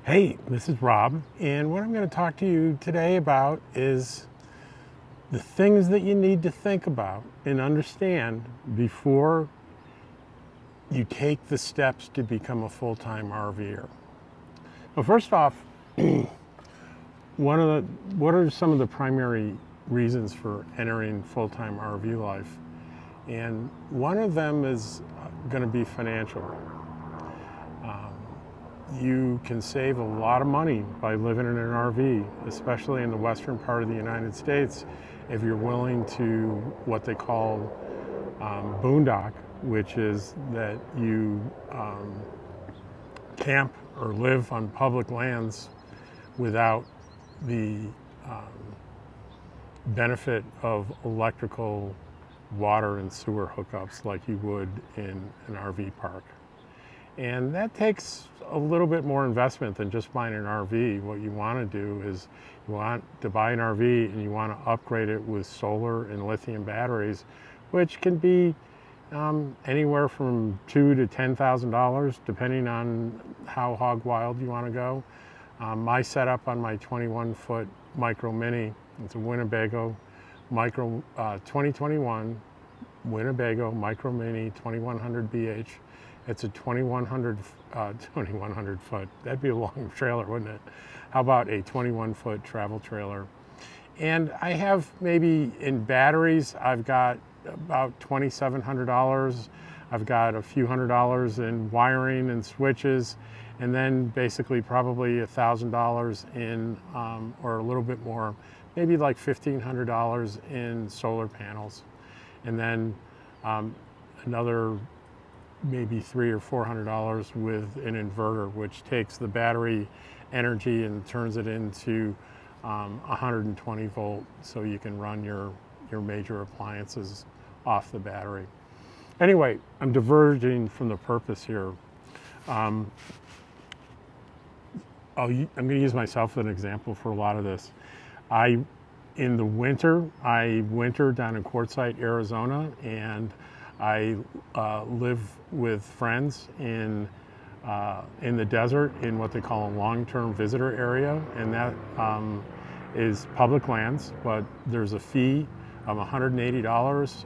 Hey, this is Rob, and what I'm going to talk to you today about is the things that you need to think about and understand before you take the steps to become a full-time RVer. Well, first off, what are some of the primary reasons for entering full-time RV life? And one of them is going to be financial. You can save a lot of money by living in an RV, especially in the western part of the United States, if you're willing to what they call boondock, which is that you camp or live on public lands without the benefit of electrical, water, and sewer hookups like you would in an RV park. And that takes a little bit more investment than just buying an RV. What you want to do is you want to buy an RV and you want to upgrade it with solar and lithium batteries, which can be anywhere from $2,000 to $10,000, depending on how hog wild you want to go. My setup on my 21-foot Micro Mini, it's a Winnebago 2021 Winnebago Micro Mini 2100 BH. It's a 2100 foot. That'd be a long trailer, wouldn't it? How about a 21-foot travel trailer? And I have maybe in batteries, I've got about $2,700. I've got a few $100s in wiring and switches, and then basically probably $1,000 in, or a little bit more, maybe like $1,500 in solar panels. And then another maybe $300 or $400 with an inverter, which takes the battery energy and turns it into 120 volt, so you can run your major appliances off the battery. Anyway, I'm diverging from the purpose here. I'm going to use myself as an example for a lot of this. In the winter, I winter down in Quartzsite, Arizona, and I live with friends in the desert in what they call a long-term visitor area, and that is public lands, but there's a fee of $180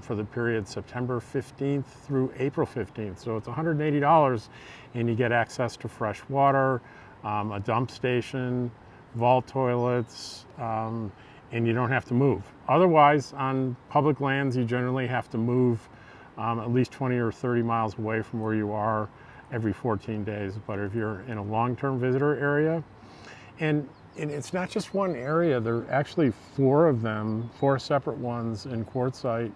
for the period September 15th through April 15th. So it's $180, and you get access to fresh water, a dump station, vault toilets, and you don't have to move. Otherwise, on public lands, you generally have to move at least 20 or 30 miles away from where you are every 14 days. But if you're in a long-term visitor area, and it's not just one area, there are actually four of them, four separate ones in Quartzsite,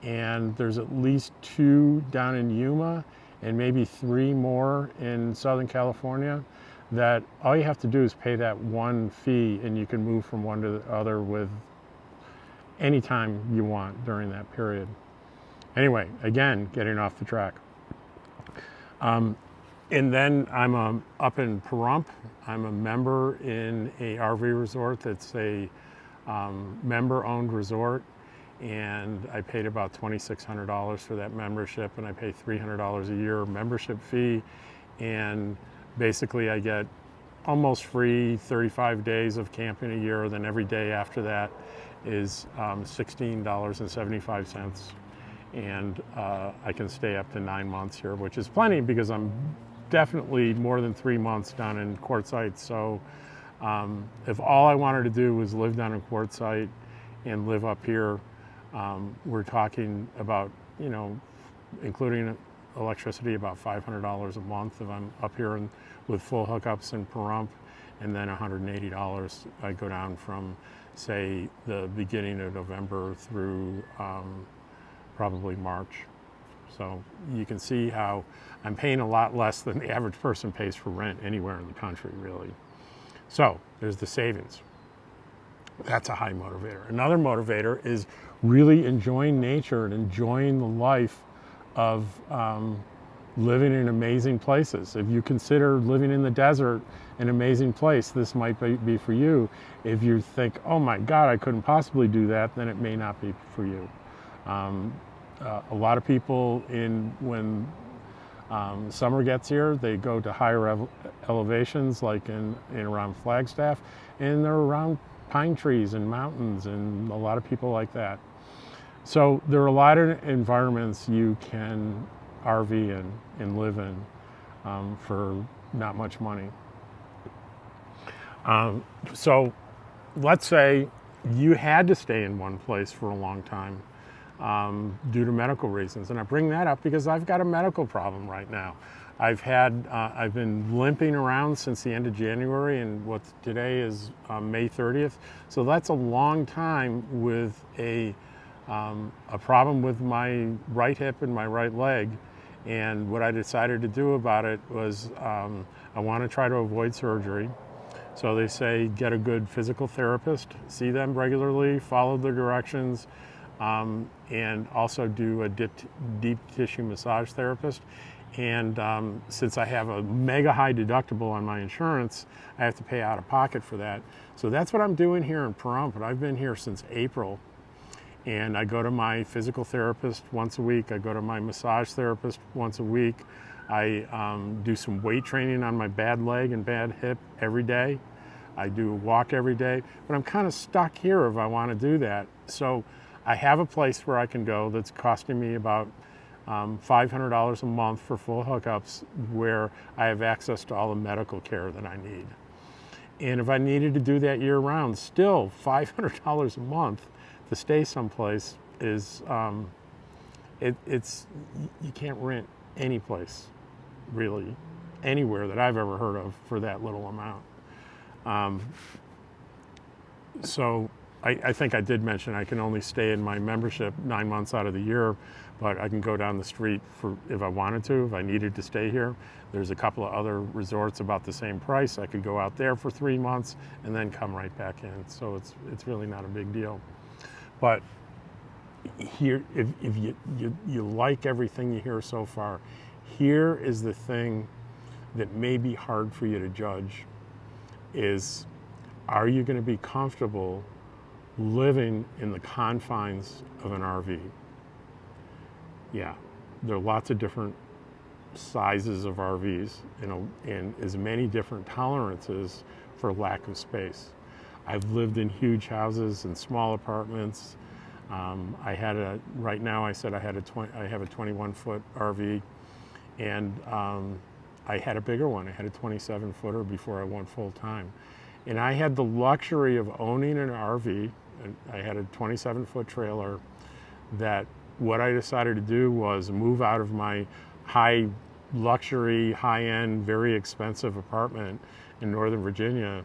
and there's at least two down in Yuma and maybe three more in Southern California, that all you have to do is pay that one fee and you can move from one to the other with any time you want during that period. Anyway, again, getting off the track. And then I'm up in Pahrump. I'm a member in a RV resort that's a member-owned resort, and I paid about $2,600 for that membership, and I pay $300 a year membership fee, and basically I get almost free 35 days of camping a year. Then every day after that is $16.75. And I can stay up to 9 months here, which is plenty because I'm definitely more than 3 months down in Quartzsite. So if all I wanted to do was live down in Quartzsite and live up here, we're talking about, including electricity, about $500 a month if I'm up here with full hookups in Pahrump, and then $180 I go down from, say, the beginning of November through probably March. So you can see how I'm paying a lot less than the average person pays for rent anywhere in the country, really. So there's the savings. That's a high motivator. Another motivator is really enjoying nature and enjoying the life of living in amazing places. If you consider living in the desert an amazing place, this might be for you. If you think, oh my God, I couldn't possibly do that, then it may not be for you. A lot of people, when Summer gets here, they go to higher elevations like in around Flagstaff, and they're around pine trees and mountains and a lot of people like that. So there are a lot of environments you can RV in and live in for not much money. So let's say you had to stay in one place for a long time due to medical reasons. And I bring that up because I've got a medical problem right now. I've been limping around since the end of January, and today is May 30th. So that's a long time with a problem with my right hip and my right leg. And what I decided to do about it was I want to try to avoid surgery. So they say get a good physical therapist, see them regularly, follow their directions, and also do a deep tissue massage therapist. And since I have a mega high deductible on my insurance, I have to pay out of pocket for that. So that's what I'm doing here in Pahrump. But I've been here since April. And I go to my physical therapist once a week. I go to my massage therapist once a week. I do some weight training on my bad leg and bad hip every day. I do a walk every day, but I'm kind of stuck here if I want to do that. So I have a place where I can go that's costing me about $500 a month for full hookups, where I have access to all the medical care that I need. And if I needed to do that year round, still $500 a month to stay someplace is, it's, you can't rent any place, really, anywhere that I've ever heard of for that little amount. So I think I did mention I can only stay in my membership 9 months out of the year, but I can go down the street if I wanted to, if I needed to stay here. There's a couple of other resorts about the same price. I could go out there for 3 months and then come right back in. So it's really not a big deal. But here, if you like everything you hear so far, here is the thing that may be hard for you to judge is, are you going to be comfortable living in the confines of an RV? Yeah, there are lots of different sizes of RVs, and as many different tolerances for lack of space. I've lived in huge houses and small apartments. Right now I said I have a 21-foot RV, and I had a bigger one. I had a 27-footer before I went full time. And I had the luxury of owning an RV. I had a 27-foot trailer that what I decided to do was move out of my high luxury, high-end, very expensive apartment in Northern Virginia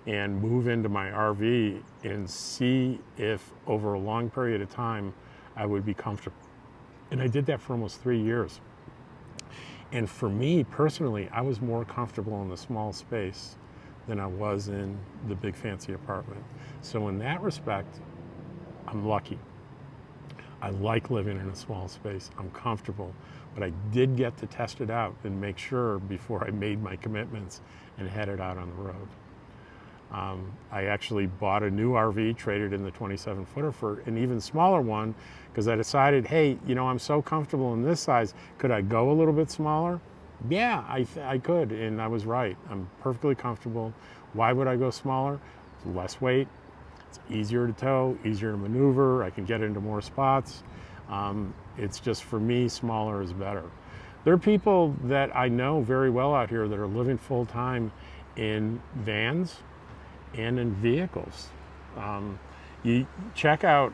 and move into my RV and see if over a long period of time I would be comfortable. And I did that for almost 3 years. And for me personally, I was more comfortable in the small space than I was in the big fancy apartment. So in that respect, I'm lucky. I like living in a small space. I'm comfortable, but I did get to test it out and make sure before I made my commitments and headed out on the road. I actually bought a new RV, traded in the 27-footer for an even smaller one, because I decided, hey, I'm so comfortable in this size. Could I go a little bit smaller? Yeah, I could, and I was right. I'm perfectly comfortable. Why would I go smaller? It's less weight. It's easier to tow, easier to maneuver. I can get into more spots. It's just, for me, smaller is better. There are people that I know very well out here that are living full-time in vans and in vehicles. You check out,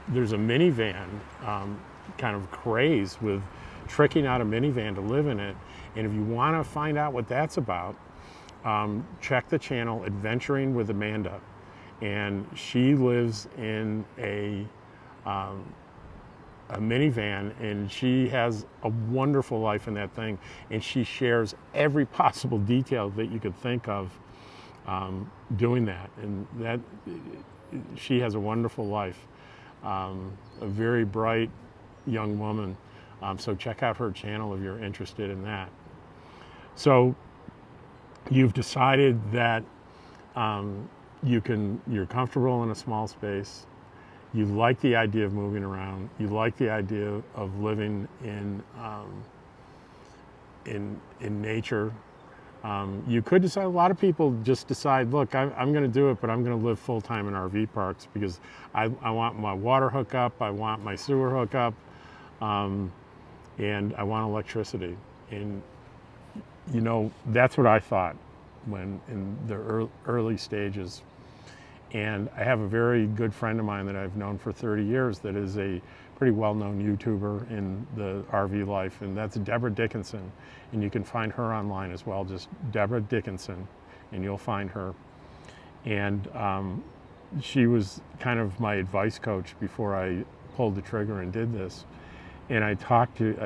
there's a minivan kind of craze with tricking out a minivan to live in it. And if you want to find out what that's about, check the channel Adventuring with Amanda. And she lives in a minivan, and she has a wonderful life in that thing. And she shares every possible detail that you could think of doing that. And that she has a wonderful life, a very bright young woman. So check out her channel if you're interested in that. So you've decided that you're comfortable in a small space. You like the idea of moving around. You like the idea of living in in nature. You could decide, a lot of people just decide, look, I'm going to do it, but I'm going to live full time in RV parks because I want my water hookup, I want my sewer hookup, and I want electricity. And, you know, that's what I thought when in the early stages. And I have a very good friend of mine that I've known for 30 years that is a pretty well-known YouTuber in the RV life, and that's Deborah Dickinson. And you can find her online as well, just Deborah Dickinson, and you'll find her. And she was kind of my advice coach before I pulled the trigger and did this. And I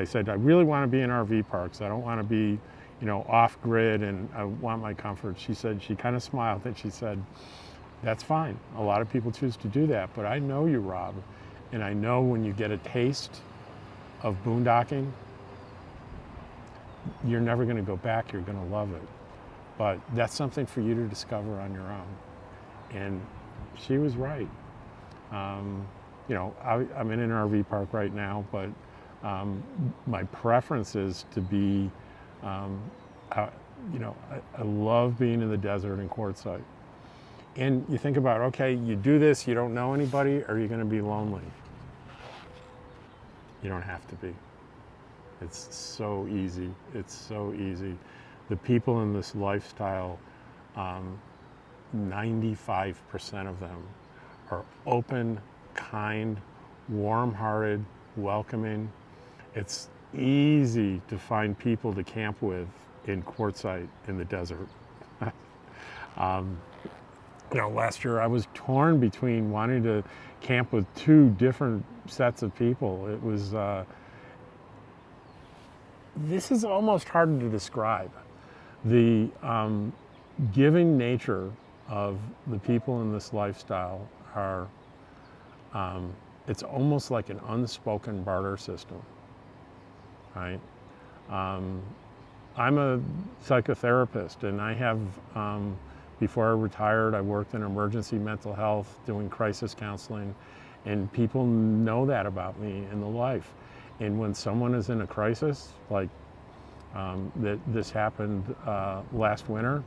said, I really want to be in RV parks. I don't want to be, you know, off grid, and I want my comfort. She said, she kind of smiled and she said, that's fine. A lot of people choose to do that, but I know you, Rob. And I know when you get a taste of boondocking, you're never going to go back. You're going to love it. But that's something for you to discover on your own. And she was right. You know, I'm in an RV park right now, but my preference is to be, you know, I love being in the desert and quartzsite. And you think about, okay, you do this, you don't know anybody, are you going to be lonely? You don't have to be. It's so easy. It's so easy. The people in this lifestyle, 95% of them are open, kind, warm-hearted, welcoming. It's easy to find people to camp with in quartzsite in the desert. You know, last year I was torn between wanting to camp with two different sets of people. It was, this is almost harder to describe. The giving nature of the people in this lifestyle are, it's almost like an unspoken barter system, right? I'm a psychotherapist, and I have, before I retired, I worked in emergency mental health, doing crisis counseling, and people know that about me in the life. And when someone is in a crisis, like this happened last winter,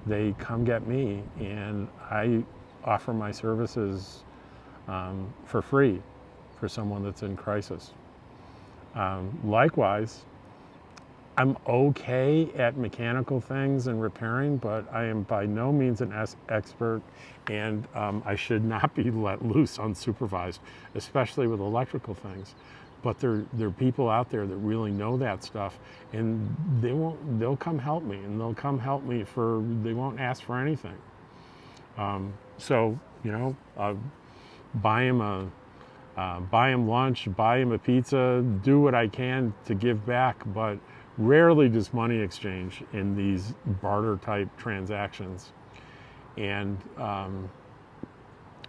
they come get me, and I offer my services for free for someone that's in crisis. Likewise, I'm okay at mechanical things and repairing, but I am by no means an expert, and I should not be let loose unsupervised, especially with electrical things. But there are people out there that really know that stuff, and they'll come help me, and they'll come help me they won't ask for anything. So, you know, buy them lunch, buy them a pizza, do what I can to give back, but rarely does money exchange in these barter type transactions. And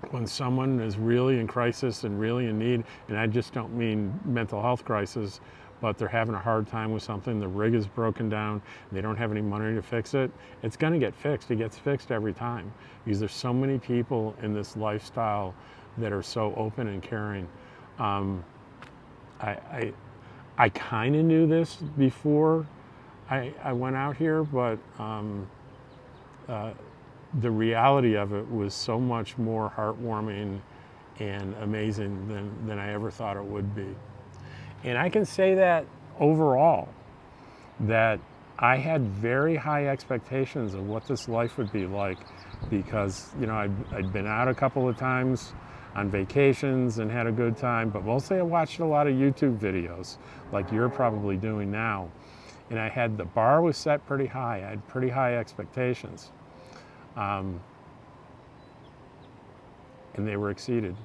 when someone is really in crisis and really in need, and I just don't mean mental health crisis, but they're having a hard time with something, the rig is broken down, they don't have any money to fix it, it's going to get fixed. It gets fixed every time, because there's so many people in this lifestyle that are so open and caring. I kind of knew this before I went out here, but the reality of it was so much more heartwarming and amazing than I ever thought it would be. And I can say that overall, that I had very high expectations of what this life would be like, because, you know, I'd been out a couple of times on vacations and had a good time, but mostly I watched a lot of YouTube videos like you're probably doing now. And the bar was set pretty high. I had pretty high expectations. And they were exceeded.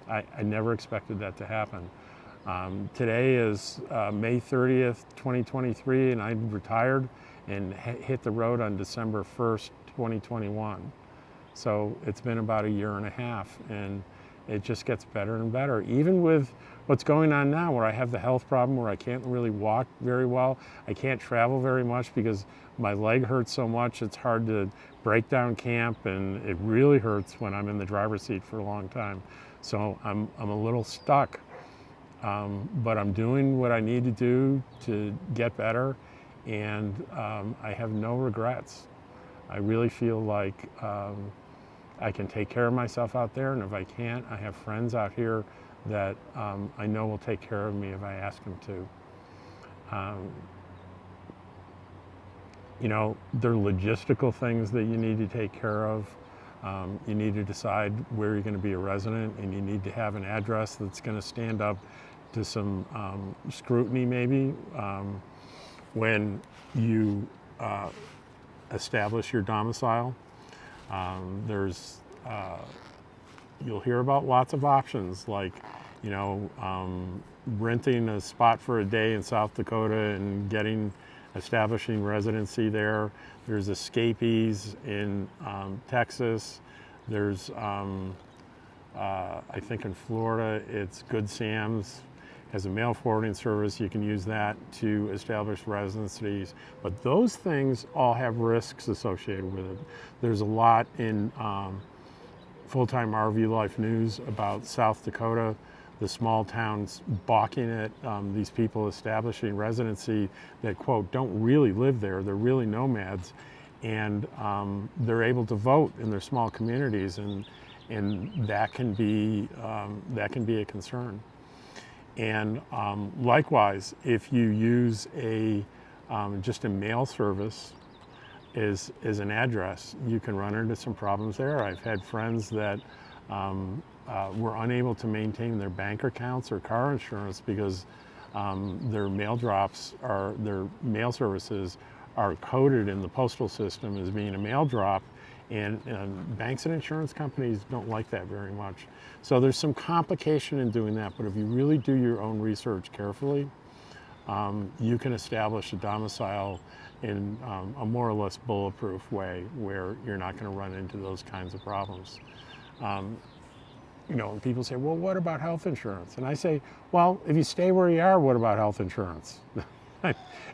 I never expected that to happen. Today is May 30th, 2023, and I retired and hit the road on December 1st, 2021. So it's been about a year and a half, and it just gets better and better. Even with what's going on now, where I have the health problem where I can't really walk very well, I can't travel very much because my leg hurts so much, it's hard to break down camp, and it really hurts when I'm in the driver's seat for a long time. So I'm a little stuck. but I'm doing what I need to do to get better, and I have no regrets. I really feel like I can take care of myself out there, and if I can't, I have friends out here that I know will take care of me if I ask them to. You know, there are logistical things that you need to take care of. You need to decide where you're going to be a resident, and you need to have an address that's going to stand up to some scrutiny maybe when you establish your domicile. There's you'll hear about lots of options, like, you know, renting a spot for a day in South Dakota and establishing residency there. There's escapees in Texas. There's I think in Florida it's Good Sam's has a mail forwarding service. You can use that to establish residencies, but those things all have risks associated with it. There's a lot in full-time RV Life news about South Dakota, the small towns balking at these people establishing residency that, quote, don't really live there. They're really nomads, and they're able to vote in their small communities, and that can be a concern. And likewise, if you use just a mail service as an address, you can run into some problems there. I've had friends that were unable to maintain their bank accounts or car insurance because their mail services are coded in the postal system as being a mail drop, and banks and insurance companies don't like that very much. So there's some complication in doing that, but if you really do your own research carefully, you can establish a domicile in a more or less bulletproof way where you're not going to run into those kinds of problems. You know, and people say, well, what about health insurance? And I say, well, if you stay where you are, what about health insurance?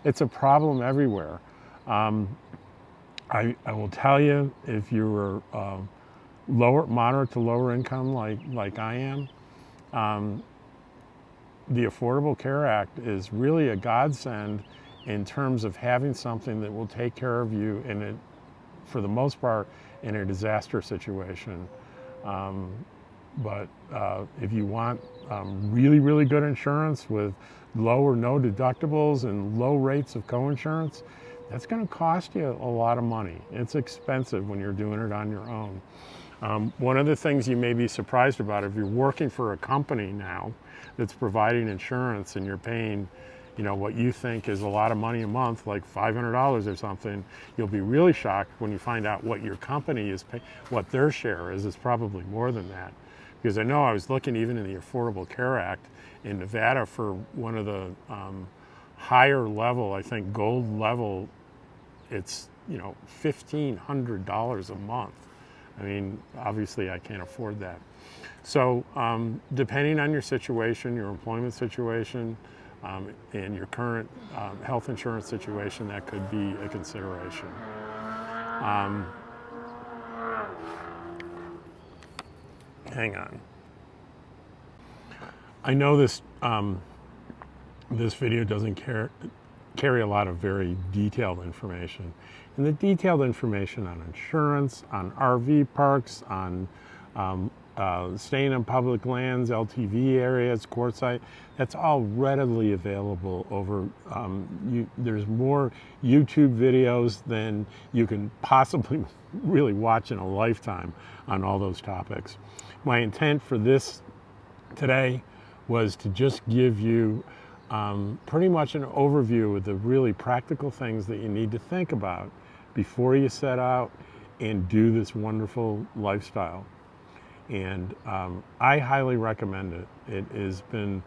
It's a problem everywhere. I will tell you, if you were moderate to lower income like I am, the Affordable Care Act is really a godsend in terms of having something that will take care of you for the most part, in a disaster situation. But if you want really, really good insurance with low or no deductibles and low rates of coinsurance, that's going to cost you a lot of money. It's expensive when you're doing it on your own. One of the things you may be surprised about, if you're working for a company now that's providing insurance and you're paying, you know, what you think is a lot of money a month, like $500 or something, you'll be really shocked when you find out what your company is paying, what their share is. It's probably more than that. Because I know I was looking even in the Affordable Care Act in Nevada for one of the higher level, I think gold level, it's, you know, $1,500 a month. I mean, obviously I can't afford that. So depending on your situation, your employment situation, and your current health insurance situation, that could be a consideration. Hang on. I know this video doesn't carry a lot of very detailed information. And the detailed information on insurance, on RV parks, on staying on public lands, LTV areas, quartzsite, that's all readily available over, there's more YouTube videos than you can possibly really watch in a lifetime on all those topics. My intent for this today was to just give you pretty much an overview of the really practical things that you need to think about before you set out and do this wonderful lifestyle. And I highly recommend it. It has been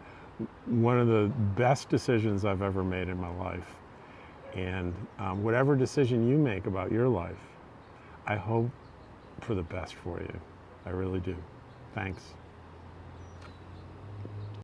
one of the best decisions I've ever made in my life. And whatever decision you make about your life, I hope for the best for you. I really do. Thanks.